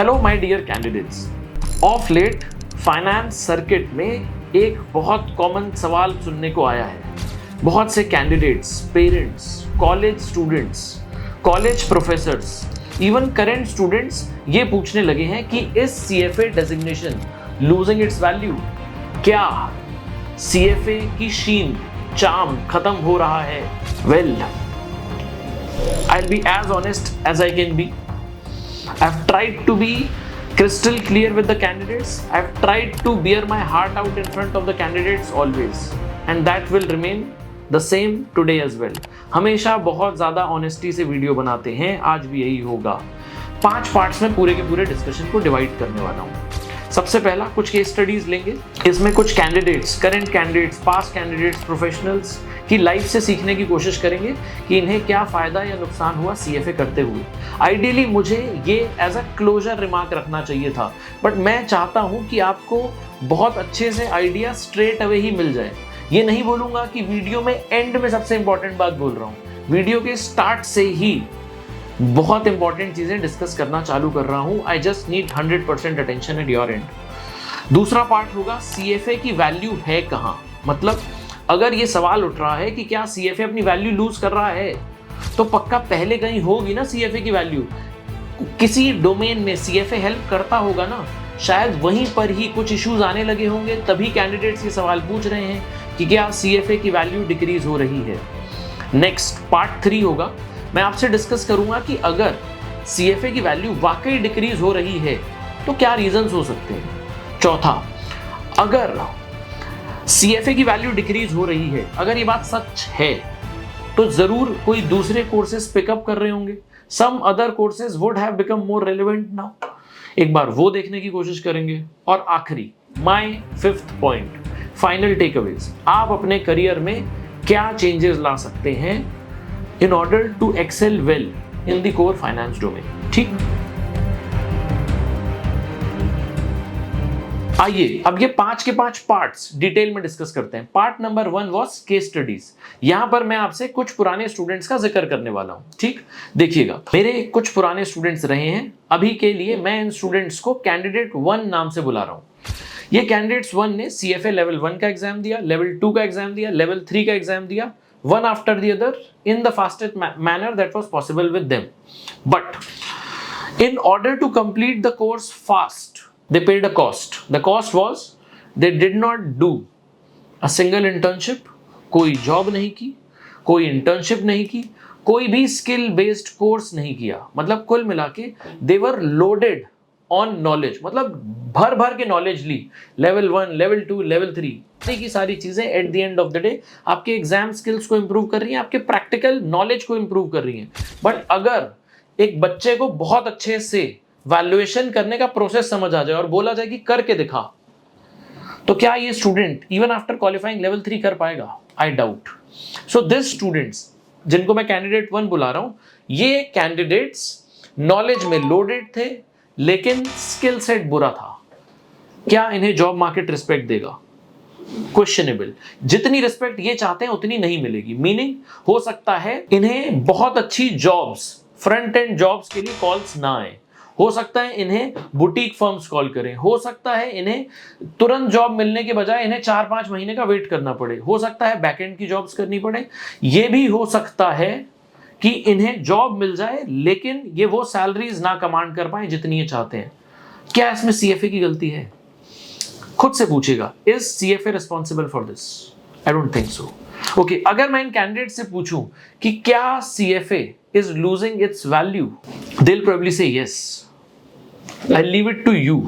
Hello my dear candidates, of late finance circuit में एक बहुत कॉमन सवाल सुनने को आया है। बहुत से candidates, parents, college students, college professors, even current students ये पूछने लगे हैं कि इस CFA designation losing its value? क्या CFA की शीन, चार्म खत्म हो रहा है? Well, I'll be as honest as I can be. I've tried to be crystal clear with the candidates. I've tried to bear my heart out in front of the candidates always, and that will remain the same today as well. हमेशा बहुत ज़्यादा honesty से video बनाते हैं, आज भी यही होगा। 5 पार्ट्स में पूरे के पूरे डिस्कशन को डिवाइड करने वाला हूँ। सबसे पहला कुछ केस स्टडीज लेंगे। इसमें कुछ candidates, current candidates, past candidates, professionals की लाइफ से सीखने की कोशिश करेंगे कि इन्हें क्या फ़ायदा या नुकसान हुआ CFA करते हुए। आइडियली मुझे ये एज अ क्लोजर रिमार्क रखना चाहिए था, बट मैं चाहता हूँ कि आपको बहुत अच्छे से आइडिया स्ट्रेट अवे ही मिल जाए। ये नहीं बोलूँगा कि वीडियो में एंड में सबसे इंपॉर्टेंट बात बोल रहा हूँ, वीडियो के स्टार्ट से ही बहुत इंपॉर्टेंट चीजें डिस्कस करना चालू कर रहा हूं। I just need 100% attention at your and. दूसरा पार्ट होगा CFA की वैल्यू है कहां। मतलब अगर ये सवाल उठ रहा है कि क्या CFA अपनी वैल्यू लूज कर रहा है, तो पक्का पहले कहीं होगी ना CFA की वैल्यू। किसी डोमेन में CFA हेल्प करता होगा ना, शायद वहीं पर ही कुछ इश्यूज आने लगे होंगे, तभी कैंडिडेट्स ये सवाल पूछ रहे हैं कि क्या CFA की वैल्यू डिक्रीज हो रही है। नेक्स्ट पार्ट 3 होगा, मैं आपसे डिस्कस करूंगा कि अगर CFA की वैल्यू वाकई डिक्रीज हो रही है तो क्या रीजंस हो सकते हैं। चौथा, अगर CFA की वैल्यू डिक्रीज हो रही है, अगर ये बात सच है, तो जरूर कोई दूसरे कोर्सेज पिकअप कर रहे होंगे। Some other courses would have become more relevant now. एक बार वो देखने की कोशिश करेंगे। और आखिरी, my 5th point, final takeaways, आप अपने करियर में क्या चेंजेस ला सकते हैं in order to excel well in the core finance domain। ठीक, आइए अब ये 5 के 5 पार्ट्स डिटेल में डिस्कस करते हैं। Part number 1 was case studies. यहां पर मैं आपसे कुछ पुराने स्टूडेंट्स का जिक्र करने वाला हूं। ठीक, देखिएगा, मेरे कुछ पुराने स्टूडेंट्स रहे हैं। अभी के लिए मैं इन स्टूडेंट्स को कैंडिडेट 1 नाम से बुला रहा हूं। ये कैंडिडेट्स 1 ने CFA लेवल 1 का एग्जाम दिया, लेवल 2 का एग्जाम दिया, लेवल 3 का एग्जाम दिया, one after the other in the fastest manner that was possible with them. But in order to complete the course fast, they paid a cost. The cost was they did not do a single internship, कोई job नहीं की, कोई internship नहीं की, कोई भी skill based course नहीं किया। मतलब कुल मिला के they were loaded on knowledge, मतलब भर भर के नॉलेज ली। लेवल 1, लेवल 2, लेवल 3 की सारी चीजें at the end of the day आपके एग्जाम स्किल्स को इंप्रूव कर रही हैं, आपके प्रैक्टिकल नॉलेज को इंप्रूव कर रही हैं। बट अगर एक बच्चे को बहुत अच्छे से वैल्यूएशन करने का प्रोसेस समझ आ जाए और बोला जाए कि करके दिखा, तो क्या ये student even after qualifying level 3 कर पाएगा? I doubt. So this students जिनको मैं कैंडिडेट 1 बुला रहा हूं, ये कैंडिडेट्स नॉलेज में लोडेड थे, लेकिन स्किल सेट बुरा था। क्या इन्हें जॉब मार्केट रिस्पेक्ट देगा? क्वेश्चनेबल। जितनी रिस्पेक्ट ये चाहते हैं उतनी नहीं मिलेगी। मीनिंग, हो सकता है इन्हें बहुत अच्छी जॉब्स, फ्रंट एंड जॉब्स के लिए कॉल्स ना आए, हो सकता है इन्हें बुटीक फर्म्स कॉल करें, हो सकता है इन्हें तुरंत जॉब मिलने के बजाय इन्हें 4-5 महीने का वेट करना पड़े, हो सकता है बैकएंड की जॉब्स करनी पड़े, ये भी हो सकता है कि इन्हें जॉब मिल जाए लेकिन ये वो सैलरीज ना कमांड कर पाए जितनी ये चाहते हैं। क्या इसमें CFA की गलती है? खुद से पूछेगा, is CFA responsible for this? I don't think so. Okay, अगर मैं इन कैंडिडेट से पूछूं कि क्या CFA is losing its value, they will probably say yes. I leave it to you.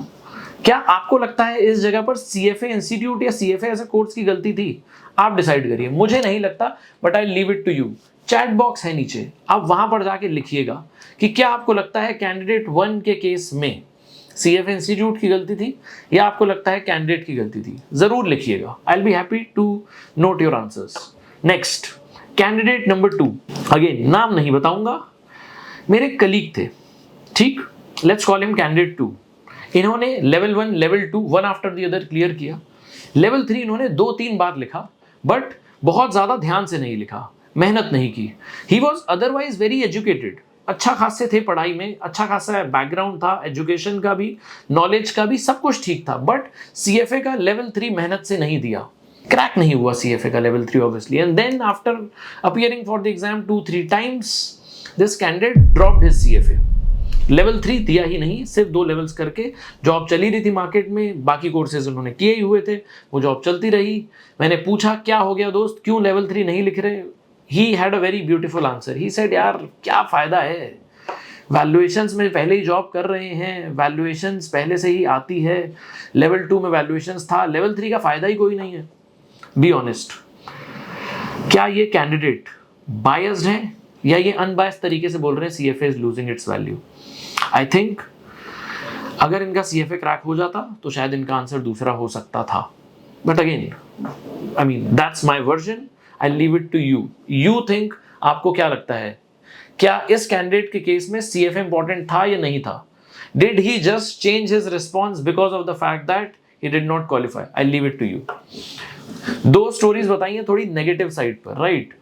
क्या आपको लगता है इस जगह पर CFA इंस्टीट्यूट या CFA एज ए कोर्स की गलती थी? आप डिसाइड करिए। मुझे नहीं लगता, but I leave it to you. Chat box है नीचे, आप वहां पर जाके लिखिएगा कि क्या आपको लगता है कैंडिडेट 1 के केस में CFA इंस्टीट्यूट की गलती थी या आपको लगता है कैंडिडेट की गलती थी? जरूर लिखिएगा। I will be happy to note your answers. Next, candidate number 2, again नाम नहीं बताऊंगा, मेरे कलीग थे। ठीक, लेट्स कॉल हिम कैंडिडेट 2। इन्होंने level 1, level 2 one after the other clear किया। लेवल 3 इन्होंने 2-3 बार लिखा, बट बहुत ज्यादा ध्यान से नहीं लिखा, मेहनत नहीं की। He was otherwise very educated, अच्छा खासे थे पढ़ाई में, अच्छा खासा बैकग्राउंड था, एजुकेशन का भी, नॉलेज का भी, सब कुछ ठीक था, बट सीएफए का लेवल 3 मेहनत से नहीं दिया, क्रैक नहीं हुआ सीएफए का level 3 obviously, and then after appearing for the exam 2-3 times this candidate dropped his CFA, level 3 दिया ही नहीं, सिर्फ 2 लेवल्स करके जॉब चली रही थी मार्केट में, बाकी कोर्सेज उन्होंने किए ही हुए थे, वो जॉब चलती रही। मैंने पूछा क्या हो गया दोस्त, क्यों लेवल 3 नहीं लिख रहे? He had a very beautiful answer, he said यार क्या फायदा है, वैल्यूएशंस में पहले ही जॉब कर रहे हैं, वैल्यूएशंस पहले से ही आती है, लेवल 2 में वैल्यूएशंस था, लेवल 3 का फायदा ही कोई नहीं है। बी ऑनेस्ट, क्या ये कैंडिडेट बायस्ड है या ये अनबायस्ड तरीके से बोल रहे हैं CFA is losing its value? I think अगर इनका सीएफए क्रैक हो जाता तो शायद इनका आंसर दूसरा हो सकता था, but again I mean that's my version, I leave it to you, you think, आपको क्या लगता है, क्या इस कैंडिडेट के केस में सीएफए इंपॉर्टेंट था या नहीं था? Did he just change his response because of the fact that he did not qualify? I leave it to you. 2 stories बताई हैं थोड़ी नेगेटिव साइड पर, राइट?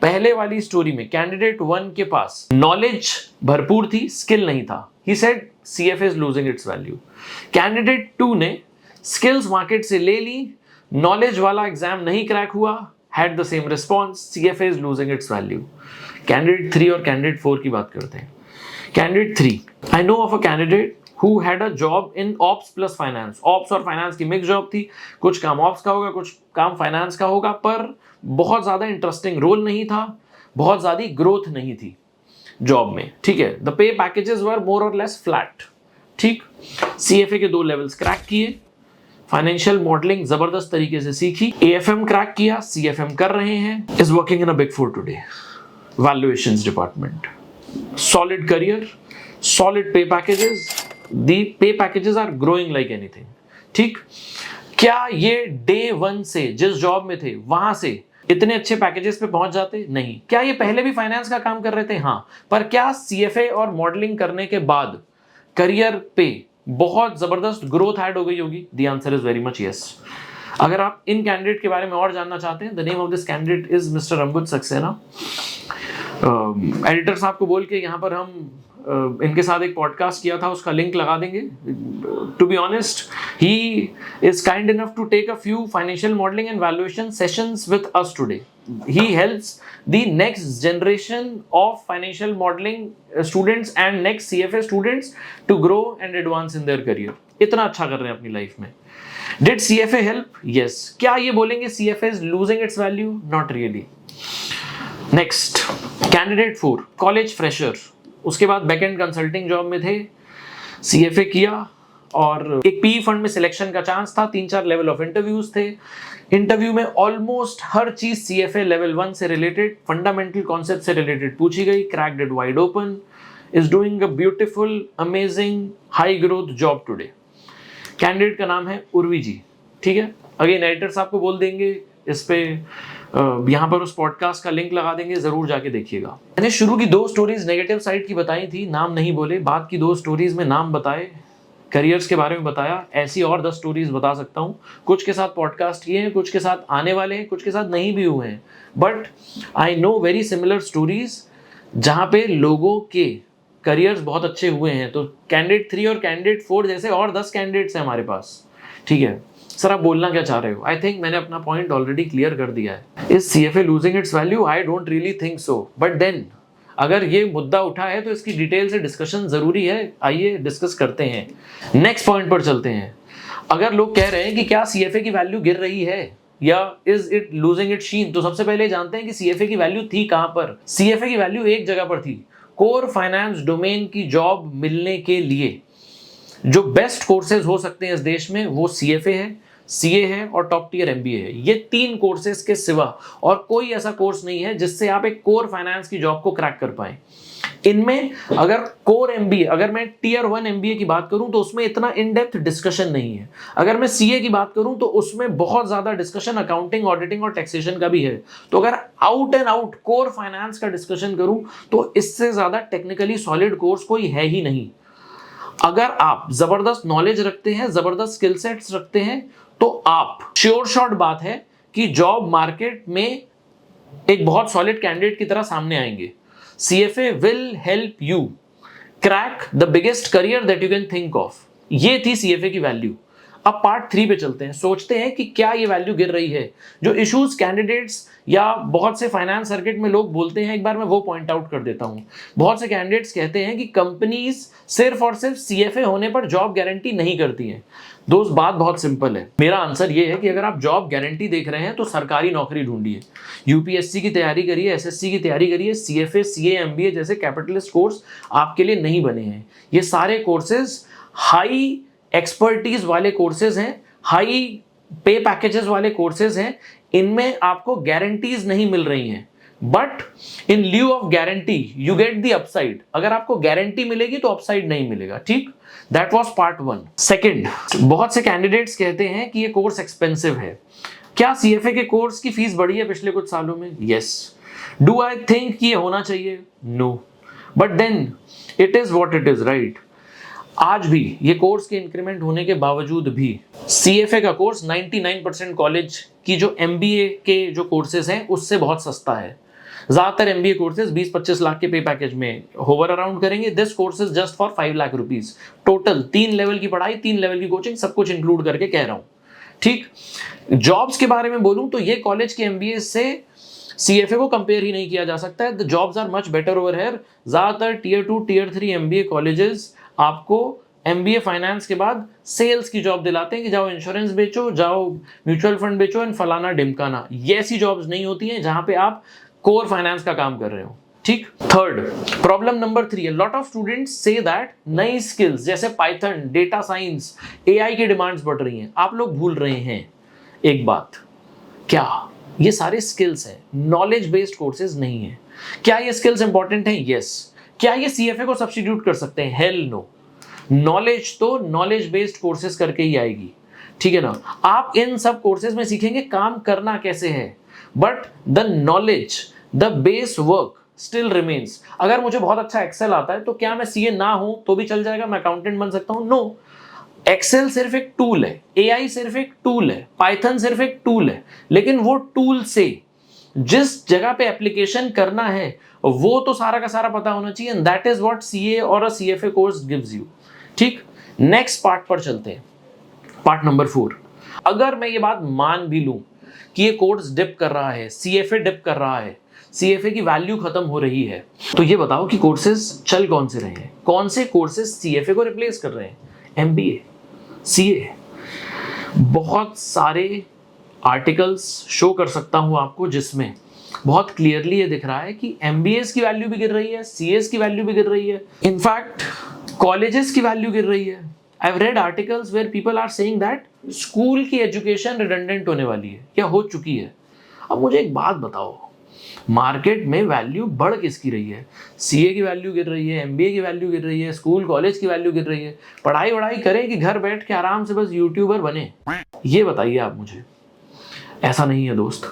पहले वाली स्टोरी में कैंडिडेट 1 के पास नॉलेज भरपूर थी, स्किल नहीं था, he said CFA is losing its value. Candidate 2 ने स्किल्स मार्केट से ले ली, नॉलेज वाला एग्जाम नहीं क्रैक हुआ, had the same response, CFA is losing its value. Candidate 3 और कैंडिडेट 4 की बात करते हैं। Candidate 3, I know of a candidate who had a job in ops plus finance, ops और finance की मिक्स जॉब थी, कुछ काम ops का होगा, कुछ काम finance का होगा, पर बहुत ज़्यादा इंटरेस्टिंग रोल नहीं था, बहुत ज़्यादा ग्रोथ नहीं थी जॉब में, ठीक है? द पे पैकेजेस वर मोर और लेस फ्लैट, ठीक? सीएफए के 2 लेवल्स क्रैक किए, फाइनेंशियल मॉडलिंग जबरदस्त तरीके से सीखी, एएफएम क्रैक किया, सीएफएम कर रहे हैं, is working in a big 4 today, valuations department, solid career, solid पे packages, the pay packages are growing like anything, ठीक? क्या ये डे 1 से जिस जॉब में थे वहां से इतने अच्छे पैकेजेस पे पहुंच जाते? नहीं। क्या ये पहले भी फाइनेंस का काम कर रहे थे? हाँ। पर क्या सीएफए और मॉडलिंग करने के बाद करियर पे बहुत जबरदस्त ग्रोथ ऐड हो गई होगी? The answer is very much yes. अगर आप इन कैंडिडेट के बारे में और जानना चाहते हैं, the name of this candidate is mister Ambuj Saxena. Editor साहब को बोल के यहाँ पर हम इनके साथ एक पॉडकास्ट किया था, उसका लिंक लगा देंगे। To be honest, he is kind enough to take a few financial modelling and valuation sessions with us today. He helps the next generation of financial modelling students and next CFA students to grow and advance in their career. इतना अच्छा कर रहे हैं अपनी life में। Did CFA help? Yes. क्या ये बोलेंगे CFA is losing its value? Not really. Next, candidate 4, college fresher, उसके बाद बैकएंड कंसल्टिंग जॉब में थे, सीएफए किया और एक पीई फंड में सिलेक्शन का चांस था, 3-4 लेवल ऑफ इंटरव्यूज थे। इंटरव्यू में ऑलमोस्ट हर चीज सीएफए लेवल 1 से रिलेटेड, फंडामेंटल कॉन्सेप्ट से रिलेटेड पूछी गई, cracked it wide open, is doing a beautiful amazing high growth job today. Candidate का नाम है उर्वी जी, ठीक है? अगेन एडिटर साहब को बोल देंगे, इस पे यहाँ पर उस पॉडकास्ट का लिंक लगा देंगे, जरूर जाके देखिएगा। मैंने शुरू की 2 स्टोरीज नेगेटिव साइड की बताई थी, नाम नहीं बोले, बाद की 2 स्टोरीज में नाम बताए, करियर्स के बारे में बताया। ऐसी और 10 स्टोरीज बता सकता हूँ, कुछ के साथ पॉडकास्ट किए हैं, कुछ के साथ आने वाले हैं, कुछ के साथ नहीं भी हुए हैं, but I know very similar stories जहाँ पे लोगों के करियर्स बहुत अच्छे हुए हैं। तो कैंडिडेट 3 और कैंडिडेट 4 जैसे और 10 कैंडिडेट्स हैं हमारे पास, ठीक है? सर आप बोलना क्या चाह रहे हो? आई थिंक मैंने अपना पॉइंट ऑलरेडी क्लियर कर दिया है। Is CFA losing its value? I don't really think so, but then अगर ये मुद्दा उठा है तो इसकी डिटेल से डिस्कशन जरूरी है, आइए डिस्कस करते हैं। नेक्स्ट पॉइंट पर चलते हैं। अगर लोग कह रहे हैं कि क्या सीएफए की वैल्यू गिर रही है या इज इट लूजिंग इट शीन, तो सबसे पहले जानते हैं कि सीएफए की वैल्यू थी कहां पर। सीएफए की वैल्यू एक जगह पर थी, कोर फाइनेंस डोमेन की जॉब मिलने के लिए जो बेस्ट कोर्सेज हो सकते हैं इस देश में, वो सीएफए है, सीए है और टॉप टियर एमबीए है। ये 3 कोर्सेज के सिवा और कोई ऐसा कोर्स नहीं है जिससे आप एक कोर फाइनेंस की जॉब को क्रैक कर पाए। इनमें अगर कोर एमबीए, अगर मैं टियर 1 एमबीए की बात करूं तो उसमें इतना इन डेप्थ डिस्कशन नहीं है। अगर मैं सीए की बात करूं तो उसमें बहुत ज्यादा डिस्कशन अकाउंटिंग, ऑडिटिंग और टैक्सेशन का भी है। तो अगर out and out core finance का डिस्कशन करूं तो इससे ज्यादा टेक्निकली सॉलिड कोर्स कोई है ही नहीं। अगर आप जबरदस्त नॉलेज रखते हैं, जबरदस्त स्किल सेट्स रखते हैं, तो आप श्योर शॉट बात है कि जॉब मार्केट में एक बहुत सॉलिड कैंडिडेट की तरह सामने आएंगे। CFA will help you crack the biggest career that you can think of। ये थी CFA की वैल्यू। अब पार्ट 3 पे चलते हैं, सोचते हैं कि क्या ये वैल्यू गिर रही है। जो इश्यूज कैंडिडेट्स या बहुत से फाइनेंस सर्किट में लोग बोलते हैं, एक बार मैं वो पॉइंट आउट कर देता हूं। बहुत से कैंडिडेट्स कहते हैं कि कंपनीज सिर्फ और सिर्फ CFA होने पर जॉब गारंटी नहीं करती हैं। दोस्त, बात बहुत सिंपल है। मेरा आंसर ये है कि अगर आप जॉब गारंटी देख रहे हैं तो सरकारी नौकरी ढूंढिए, UPSC की तैयारी करिए, SSC की तैयारी करिए। CFA, CA, MBA जैसे कैपिटलिस्ट कोर्स आपके लिए नहीं बने हैं। ये सारे कोर्सेज हाई एक्सपर्टीज वाले कोर्सेज हैं, हाई पे पैकेजेस वाले कोर्सेज हैं। इनमें आपको गारंटीज नहीं मिल रही हैं, but in lieu of guarantee you get the upside. अगर आपको गारंटी मिलेगी तो अपसाइड नहीं मिलेगा। ठीक, दैट वाज पार्ट 1। सेकंड, बहुत से कैंडिडेट्स कहते हैं कि ये कोर्स एक्सपेंसिव है। क्या CFA के कोर्स की फीस बढ़ी है पिछले कुछ सालों में? यस। डू आई थिंक कि ये होना चाहिए? No, but then it is what it is, right. आज भी ये कोर्स के इंक्रीमेंट होने के बावजूद भी CFA का कोर्स 99% कॉलेज की जो MBA के जो कोर्सेज हैं उससे बहुत सस्ता है। ज्यादातर MBA कोर्सेज 20-25 लाख के पे पैकेज में होवर अराउंड करेंगे। This course is just for 5 lakh rupees total. 3 level की पढ़ाई, 3 लेवल की कोचिंग, सब कुछ इंक्लूड करके कह रहा हूं। ठीक, जॉब्स के बारे में बोलूं तो ये कॉलेज के MBA से CFA को कंपेयर ही नहीं किया जा सकता है। The jobs are much better over here. ज्यादातर Tier 2, Tier 3 MBA कॉलेजेस आपको MBA फाइनेंस के बाद सेल्स की जॉब दिलाते हैं कि जाओ इंश्योरेंस बेचो, जाओ म्यूचुअल फंड बेचो एंड फलाना डिमकाना। ये ऐसी जॉब्स नहीं होती हैं जहां पे आप कोर फाइनेंस का काम कर रहे हो। ठीक। Third, problem number 3, lot of students say that नई स्किल्स जैसे पाइथन, डेटा साइंस, AI की डिमांड्स बढ़ रही हैं। आप लोग भूल रहे हैं एक बात, क्या ये सारे स्किल्स हैं, नॉलेज बेस्ड कोर्सेज नहीं है। क्या ये स्किल्स इंपॉर्टेंट हैं? यस। क्या ये CFA को सब्स्टिट्यूट कर सकते हैं? Hell no. नॉलेज तो नॉलेज बेस्ड कोर्सेज करके ही आएगी, ठीक है ना। आप इन सब कोर्सेज में सीखेंगे काम करना कैसे है, but the knowledge, the base work still remains. अगर मुझे बहुत अच्छा एक्सेल आता है तो क्या मैं CA ना हूं तो भी चल जाएगा, मैं अकाउंटेंट बन सकता हूं? नो। एक्सेल सिर्फ एक टूल है, AI सिर्फ एक टूल है, पाइथन सिर्फ एक टूल है, लेकिन वो टूल से जिस जगह पे एप्लीकेशन करना है वो तो सारा का सारा पता होना चाहिए। दैट इज व्हाट CA और अ CFA कोर्स गिव्स यू। ठीक, नेक्स्ट पार्ट पर चलते हैं, पार्ट नंबर 4। अगर मैं ये बात मान भी लूं कि ये कोर्स डिप कर रहा है, CFA डिप कर रहा है, CFA की वैल्यू खत्म हो रही है, तो ये बताओ कि कोर्सेज चल कौन से रहे हैं? कौन से कोर्सेज CFA को रिप्लेस कर रहे हैं? MBA, CA। बहुत सारे आर्टिकल्स शो कर सकता हूं आपको जिसमें बहुत क्लियरली ये दिख रहा है कि MBAs की वैल्यू भी गिर रही है, CAs की वैल्यू भी गिर रही है, इनफैक्ट कॉलेजेस की वैल्यू गिर रही है। I have read articles where people are saying that school की एजुकेशन रिडंडेंट होने वाली है या हो चुकी है। अब मुझे एक बात बताओ, मार्केट में वैल्यू बढ़ किसकी रही है? CA की वैल्यू गिर रही है, MBA की वैल्यू गिर रही है, स्कूल कॉलेज की वैल्यू गिर रही है। पढ़ाई वढ़ाई करें कि घर बैठ के आराम से बस यूट्यूबर बने? ये बताइए आप मुझे। ऐसा नहीं है दोस्त,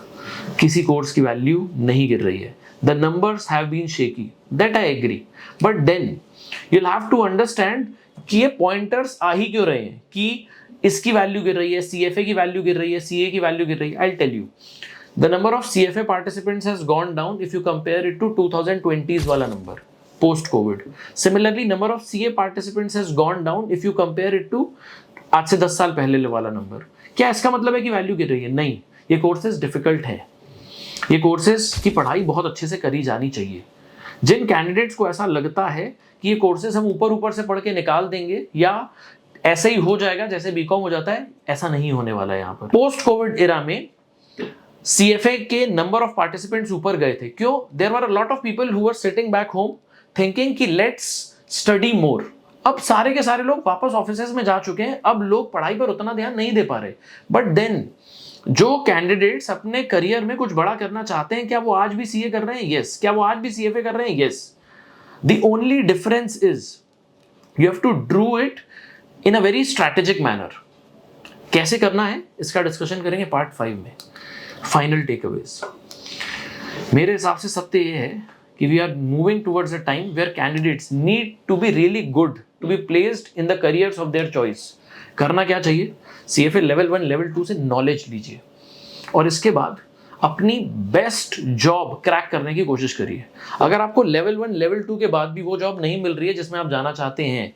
किसी कोर्स की वैल्यू नहीं गिर रही है। The numbers have been shaky, that I agree, but then you'll have to understand कि ये पॉइंटर्स आ ही क्यों रहे हैं कि इसकी वैल्यू गिर रही है, CFA की वैल्यू गिर रही है, CA की वैल्यू गिर रही है। I'll tell you, the number of CFA participants has gone down if you compare it to 2020s वाला number post COVID. Similarly, number of CA participants has gone down if you compare it to आज से 10 साल पहले वाला number. क्या इसका मतलब है कि वैल्यू गिर रही है? नहीं, ये कोर्सेज डिफिकल्ट है, ये कोर्सेज की पढ़ाई बहुत अच्छे से करी जानी चाहिए। जिन कैंडिडेट्स को ऐसा लगता है कि ये कोर्सेज हम ऊपर ऊपर से पढ़ के निकाल देंगे या ऐसे ही हो जाएगा जैसे BCom हो जाता है, ऐसा नहीं होने वाला है। यहाँ पर पोस्ट कोविड एरा में CFA के नंबर ऑफ पार्टिसिपेंट्स ऊपर गए थे। क्यों? There were a lot of people who were sitting back home thinking कि लेट्स स्टडी मोर। अब सारे के सारे लोग वापस ऑफिसेज में जा चुके हैं, अब लोग पढ़ाई पर उतना ध्यान नहीं दे पा रहे। बट देन जो कैंडिडेट्स अपने करियर में कुछ बड़ा करना चाहते हैं, क्या वो आज भी CA कर रहे हैं? यस। क्या वो आज भी CFA कर रहे हैं? Yes. The only difference is you have to do it in a very strategic manner. कैसे करना है इसका डिस्कशन करेंगे पार्ट 5 में। फाइनल टेकअवेज, मेरे हिसाब से सत्य ये है कि we are moving towards a time where candidates need to be really good to be placed in the careers of their choice. करना क्या चाहिए? CFA लेवल 1 लेवल 2 से नॉलेज लीजिए और इसके बाद अपनी बेस्ट जॉब क्रैक करने की कोशिश करिए। अगर आपको लेवल 1 लेवल 2 के बाद भी वो जॉब नहीं मिल रही है जिसमें आप जाना चाहते हैं,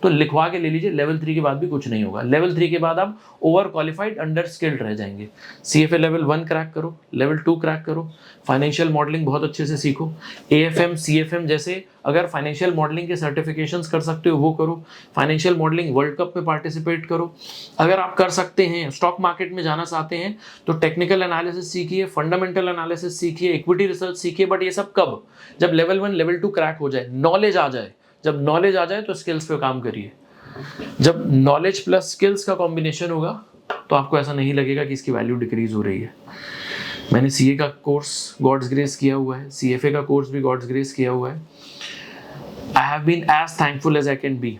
तो लिखवा के ले लीजिए, लेवल 3 के बाद भी कुछ नहीं होगा। लेवल 3 के बाद आप ओवर क्वालिफाइड अंडर स्किल्ड रह जाएंगे। सीएफए लेवल 1 क्रैक करो, लेवल 2 क्रैक करो, फाइनेंशियल मॉडलिंग बहुत अच्छे से सीखो, एएफएम सीएफएम जैसे अगर फाइनेंशियल मॉडलिंग के सर्टिफिकेशंस कर सकते हो वो करो, फाइनेंशियल मॉडलिंग वर्ल्ड कप में पार्टिसिपेट करो। अगर आप कर सकते हैं, स्टॉक मार्केट में जाना चाहते हैं तो टेक्निकल एनालिसिस सीखिए, फंडामेंटल एनालिसिस सीखिए, इक्विटी रिसर्च सीखिए। बट ये सब कब? जब लेवल 1 लेवल 2 क्रैक हो जाए, नॉलेज आ जाए। जब नॉलेज आ जाए तो स्किल्स पे काम करिए। जब नॉलेज प्लस स्किल्स का कॉम्बिनेशन होगा तो आपको ऐसा नहीं लगेगा कि इसकी वैल्यू डिक्रीज हो रही है। मैंने सीए का कोर्स गॉड्स ग्रेस किया हुआ है, सीएफए का कोर्स भी गॉड्स ग्रेस किया हुआ है। I have been as thankful as I can be.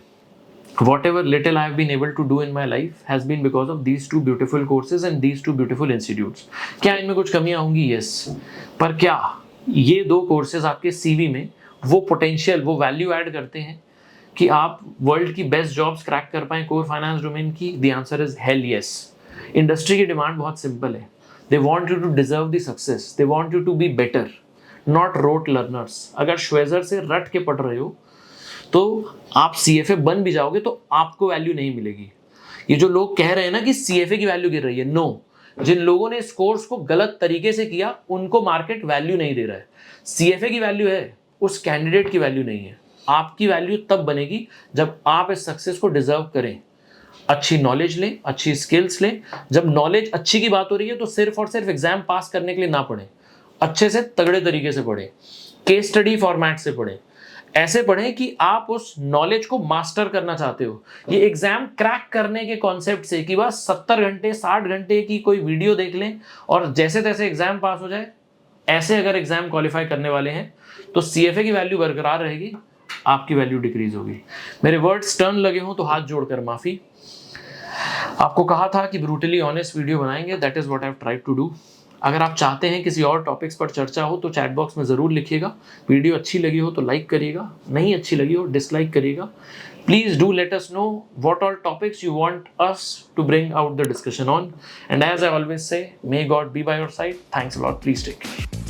Whatever little I have been able to do in my life has been because of these two beautiful courses and these two beautiful institutes. क्या इनमें कुछ कमियां होंगी? Yes. पर क्या ये दो courses आपके सीवी में वो पोटेंशियल, वो वैल्यू ऐड करते हैं कि आप वर्ल्ड की बेस्ट जॉब्स क्रैक कर पाएं कोर फाइनेंस डोमेन की? The answer is hell yes. Industry की डिमांड बहुत सिंपल है। They want you to deserve the success, they want you to be better, not rote learners. अगर श्वेजर से रट के पढ़ रहे हो तो आप सीएफए बन भी जाओगे तो आपको वैल्यू नहीं मिलेगी। ये जो लोग कह रहे हैं ना कि सीएफए की वैल्यू गिर रही है, नो, जिन लोगों ने इस कोर्स को गलत तरीके से किया उनको मार्केट वैल्यू नहीं दे रहा है। सीएफए की वैल्यू है, उस कैंडिडेट की वैल्यू नहीं है। आपकी वैल्यू तब बनेगी जब आप इस सक्सेस को डिजर्व करें, अच्छी नॉलेज लें, अच्छी स्किल्स लें। जब नॉलेज अच्छी की बात हो रही है तो सिर्फ और सिर्फ एग्जाम पास करने के लिए ना पढ़ें, अच्छे से तगड़े तरीके से पढ़ें, केस स्टडी फॉर्मेट से पढ़ें, ऐसे पढ़ें कि आप उस नॉलेज को मास्टर करना चाहते हो। ये एग्जाम क्रैक करने के कॉन्सेप्ट से कि बस 70 घंटे 60 घंटे की कोई वीडियो देख लें और जैसे तैसे एग्जाम पास हो जाए, ऐसे अगर एग्जाम क्वालिफाई करने वाले हैं तो सीएफए की वैल्यू बरकरार रहेगी, आपकी वैल्यू डिक्रीज होगी। मेरे वर्ड्स टर्न लगे हों तो हाथ जोड़कर माफी। आपको कहा था कि ब्रूटली ऑनेस्ट वीडियो बनाएंगे, that is what I have tried to do. अगर आप चाहते हैं किसी और टॉपिक्स पर चर्चा हो तो चैट बॉक्स में ज़रूर लिखिएगा। वीडियो अच्छी लगी हो तो लाइक करिएगा, नहीं अच्छी लगी हो डिसलाइक करिएगा। Please do let us know what all topics you want us to bring out the discussion on, and as I always say, may God be by your side. Thanks a lot, please take care.